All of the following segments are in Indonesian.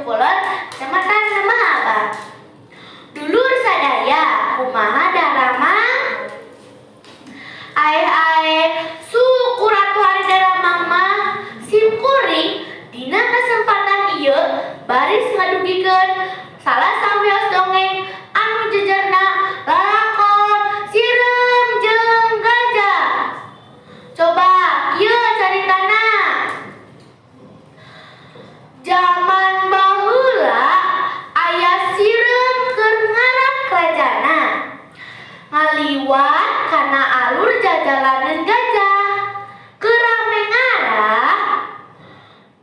kulon kecamatan Mahaba. Dulur sadaya kumaha darama sukuratu hari daramang mah simkuring dina kesempatan ieu baris ngadugikeun salah sawios dongeng anu jejerna lalakon Sirem jeung Gajah. Coba ieu caritana. Zaman baheula aya sirem keur ngarap krajana ngaliwat kana alur jajalaneun gajah kerame ngarah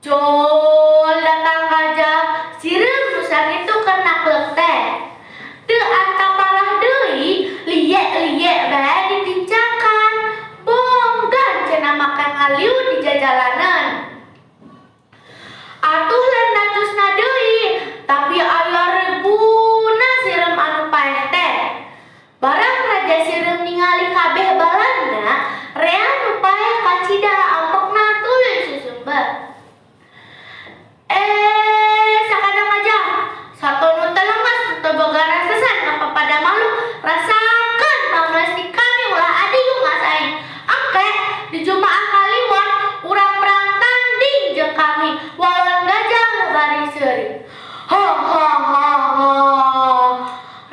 jol datang gajah sirem nu sakitu keur naklek teh teu antaparah deui liek-liek bae dipincakan bonggan cenah make ngaliu di jajalaneun. Atuh lain datusna deui tapi aya ribuna sirem anu paeh teh. Barang Raja Sirem ningali kabeh balana rea nu paeh kacida ampokna tuluy susumber. Sakadang aja satonu telemas teu boga rasesan apa pada malu rasakeun pamesti kami ulah adi ngasain. Angke di Jumaah Kliwon urang perang tanding jeung kami wawan gajah bari seuri.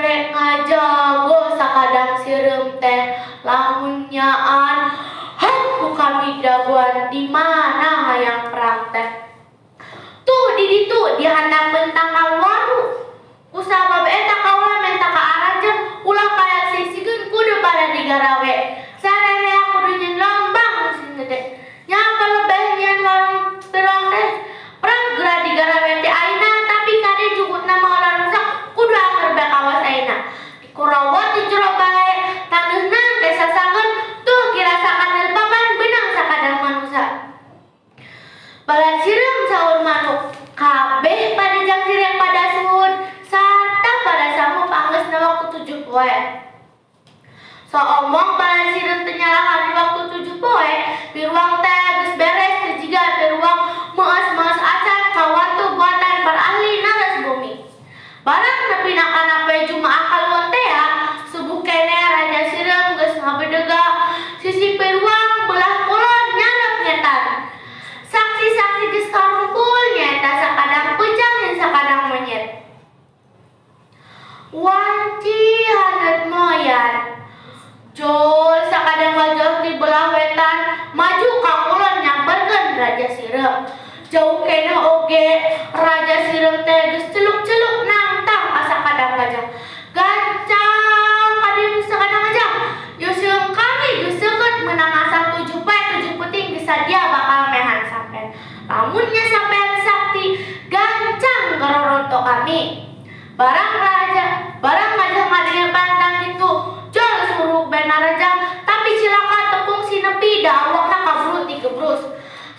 Rek ngajago sakadang sirem teh lamun nyaan ku kami daguan di mana hayang perang teh. Tuh di ditu di handap bentang waru. Usaha babe eta kaula menta ka arajeun ulah kayak sisikeun kudu pada digarawe. Sarere kudu nyeun lombang musim gede. Nyapa lebeh nyeun warung terong teh. Perang geura digarawe teh aina tapi kade jukutna mah ulah rusak kudu anger bae kawas aina. Dikurawat di jero bae taneuhna teh sasangeun tuh kirasakan lebaban beunang sakadang manusia. Balan sirem saur manuk kabeh pada jang sirem pada suhun sarta pada sanggup anggeusna waktu 7 poe. So omong balan sirem teu nyalahan di waktu 7 poe piruang teh geus beres teu jiga piruang meus-meus acan kawantu buatan berahli naras bumi. Barang nepina kana poe Jumaah Kliwon teh subuh kene Raja Sirem geus ngabedega sisi piruang belah kulon nyarep nyetan. Saksi-saksi geus karumpul nyata sakadang pejang jeung sakadang monyet. Wanci hanet moyan. Jol sakadang gajah di belah wetan maju ka kulon nyamperkeun Raja Sirem. Jauh kene oge Raja Sirem teh geus celuk-celuk nantang ka sakadang gajah. Gancang kadim sakadang gajah. Yeuseum kami geus seukeut meunang asal 7 puting disadia bakal mehan sampean. Lamunnya sampean sakti gancang garoroto kami. Barang gajah ngadengeun pantang kitu jol suruh benar raja tapi cilaka tepung si nepi da awakna kabrut digebrus.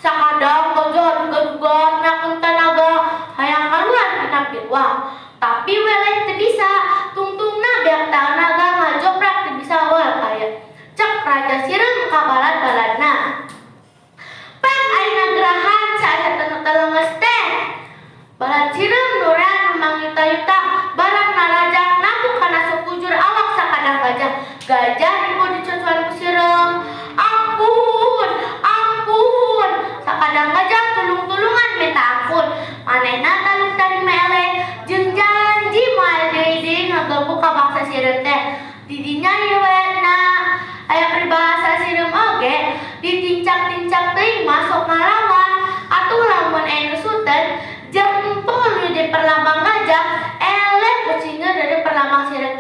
Sakadang gajah duga-duga nyakun tenaga hayang karuan dina piruang tapi weleh teu bisa tungtungna beak tenaga ngajoprak teu bisa wal kaya cek Raja Sirem ka balad-baladna. Pang ayeuna gerahan saaya teu teleungeus teh. Balad Sirem nurean mangita-ita barang naraja nabuk kana sukujur awak sakadang gajah. Gajah ibu dicucuan ku Sirem. Ampun, ampun. Sakadang gajah tulung-tulungan minta ampun. Manehna taluk tari meleh jeung janji moal deui ngagebuk ka bangsa Sirem teh. Didinya riwayatna aya peribahasa Sirem oge ditincak-tincak teuing masuk ngalawan atuh lamun anu sutet jeung empul di perlambang gajah eleh kucingna dari perlambang Sirem.